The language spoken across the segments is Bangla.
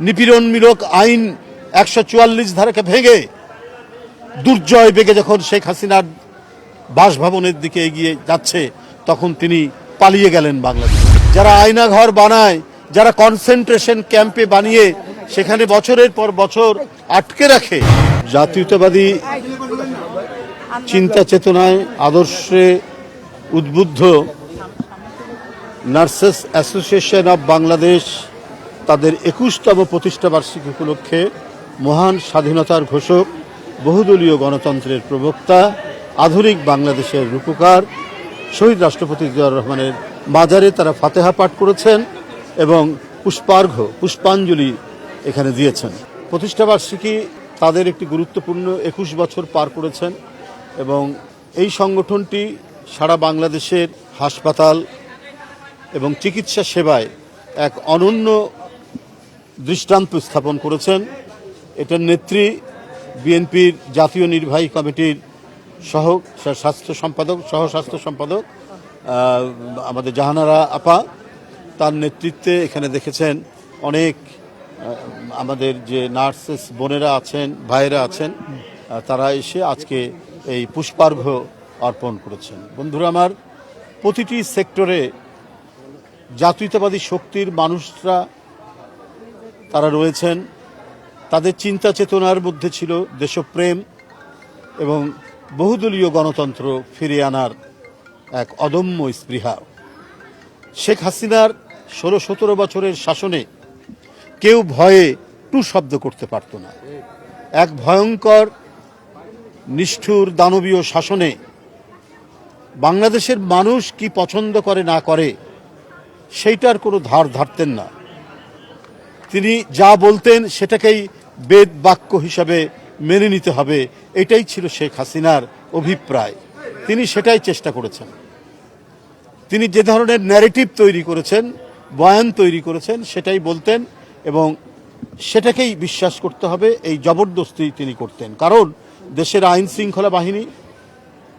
নিপীড়নমূলক আইন ১৪৪ ধারাকে ভেঙে দুর্জয় বেগে যখন শেখ হাসিনার বাসভবনের দিকে এগিয়ে যাচ্ছে তখন তিনি পালিয়ে গেলেন বাংলাদেশ। যারা আয়নাঘর বানায়, যারা কনসেন্ট্রেশন ক্যাম্পে বানিয়ে সেখানে বছরের পর বছর আটকে রাখে, জাতীয়তাবাদী চিন্তা চেতনায় আদর্শে উদ্বুদ্ধ নার্সেস অ্যাসোসিয়েশন অব বাংলাদেশ তাদের ২১তম প্রতিষ্ঠা বার্ষিকী উপলক্ষে মহান স্বাধীনতার ঘোষক, বহুদলীয় গণতন্ত্রের প্রবক্তা, আধুনিক বাংলাদেশের রূপকার শহীদ রাষ্ট্রপতি জিয়াউর রহমানের মাজারে তারা ফাতেহা পাঠ করেছেন এবং পুষ্পাঞ্জলি এখানে দিয়েছেন। প্রতিষ্ঠাবার্ষিকী তাদের একটি গুরুত্বপূর্ণ ২১ বছর পার করেছেন এবং এই সংগঠনটি সারা বাংলাদেশের হাসপাতাল এবং চিকিৎসা সেবায় এক অনন্য দৃষ্টান্ত স্থাপন করেছেন। এটার নেত্রী বিএনপির জাতীয় নির্বাহী কমিটির সহ স্বাস্থ্য সম্পাদক আমাদের জাহানারা আপা, তার নেতৃত্বে এখানে দেখেছেন অনেক আমাদের যে নার্সেস বোনেরা আছেন, ভাইয়েরা আছেন, তারা এসে আজকে এই পুষ্পার্ঘ্য অর্পণ করেছেন। বন্ধুরা আমার, প্রতিটি সেক্টরে জাতীয়তাবাদী শক্তির মানুষরা তারা রয়েছেন। তাদের চিন্তা চেতনার মধ্যে ছিল দেশপ্রেম এবং বহুদলীয় গণতন্ত্র ফিরিয়ে আনার এক অদম্য স্পৃহা। শেখ হাসিনার ১৬-১৭ বছরের শাসনে কেউ ভয়ে টু শব্দ করতে পারত না। এক ভয়ঙ্কর নিষ্ঠুর দানবীয় শাসনে বাংলাদেশের মানুষ কি পছন্দ করে না করে সেইটার কোনো ধার ধারতেন না। তিনি যা বলতেন সেটাকেই বেদ বাক্য হিসাবে মেনে নিতে হবে, এটাই ছিল শেখ হাসিনার অভিপ্রায়। তিনি সেটাই চেষ্টা করেছেন। তিনি যে ধরনের ন্যারেটিভ তৈরি করেছেন, বয়ান তৈরি করেছেন, সেটাই বলতেন এবং সেটাকেই বিশ্বাস করতে হবে, এই জবরদস্তি তিনি করতেন। কারণ দেশের আইন শৃঙ্খলা বাহিনী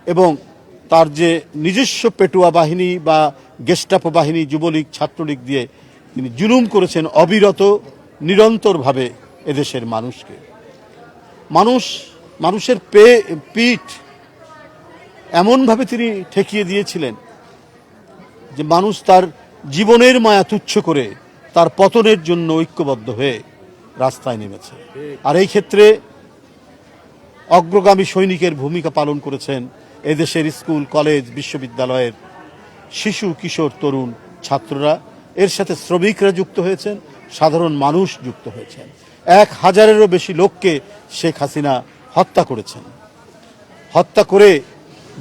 এবং তার যে নিজস্ব পেটুয়া বাহিনী বা গেস্টাপো বাহিনী, যুবলীগ, ছাত্রলীগ দিয়ে তিনি জুলুম করেছেন অবিরত, নিরন্তরভাবে এদেশের মানুষকে। মানুষের পিঠ এমনভাবে তিনি ঠেকিয়ে দিয়েছিলেন যে মানুষ তার জীবনের মায়া তুচ্ছ করে তার পতনের জন্য ঐক্যবদ্ধ হয়ে রাস্তায় নেমেছে। আর এই ক্ষেত্রে অগ্রগামী সৈনিকের ভূমিকা পালন করেছেন এদেশের স্কুল, কলেজ, বিশ্ববিদ্যালয়ের শিশু, কিশোর, তরুণ, ছাত্ররা। এর সাথে শ্রমিকরা যুক্ত হয়েছেন, সাধারণ মানুষ যুক্ত হয়েছেন। ১,০০০-এরও বেশি লোককে শেখ হাসিনা হত্যা করেছেন। হত্যা করে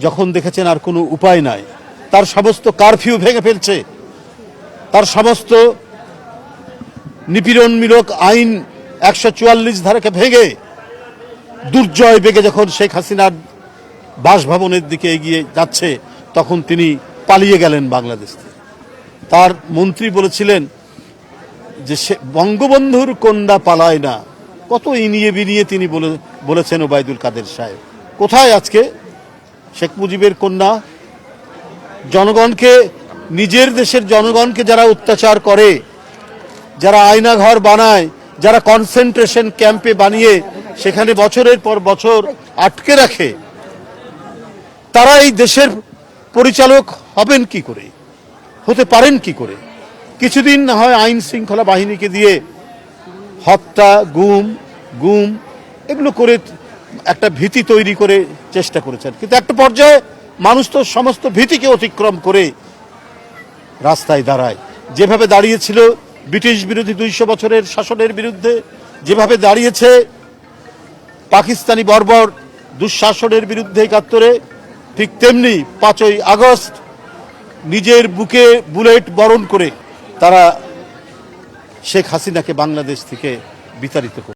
যখন দেখেছেন আর কোনো উপায় নাই, তার সমস্ত কারফিউ ভেঙে ফেলছে, তার সমস্ত নিপীড়নমূলক আইন ১৪৪ ধারাকে ভেঙে দুর্জয় বেগে যখন শেখ হাসিনার বাসভবনের দিকে এগিয়ে যাচ্ছে তখন তিনি পালিয়ে গেলেন বাংলাদেশ থেকে। তার মন্ত্রী বলেছিলেন যে সে বঙ্গবন্ধুর কন্যা পালায় না, কত ইনিয়ে বিনিয়ে তিনি বলেছেন ওবায়দুল কাদের সাহেব। কোথায় আজকে শেখ মুজিবের কন্যা? জনগণকে, নিজের দেশের জনগণকে যারা অত্যাচার করে, যারা আয়নাঘর বানায়, যারা কনসেন্ট্রেশন ক্যাম্পে বানিয়ে সেখানে বছরের পর বছর আটকে রাখে, তারা এই দেশের পরিচালক হবেন কি করে, হতে পারেন কি করে? কিছুদিন না হয় আইন শৃঙ্খলা বাহিনীকে দিয়ে হত্যা, গুম এগুলো করে একটা ভীতি তৈরি করে চেষ্টা করেছেন, কিন্তু একটা পর্যায়ে মানুষ তো সমস্ত ভীতিকে অতিক্রম করে রাস্তায় দাঁড়ায়। যেভাবে দাঁড়িয়েছিল ব্রিটিশ বিরোধী ২০০ বছরের শাসনের বিরুদ্ধে, যেভাবে দাঁড়িয়েছে পাকিস্তানি বর্বর দুঃশাসনের বিরুদ্ধে ৭১-এ, ঠিক তেমনি ৫ই আগস্ট নিজের বুকে বুলেট বরণ করে তারা শেখ হাসিনাকে বাংলাদেশ থেকে বিতাড়িত করে।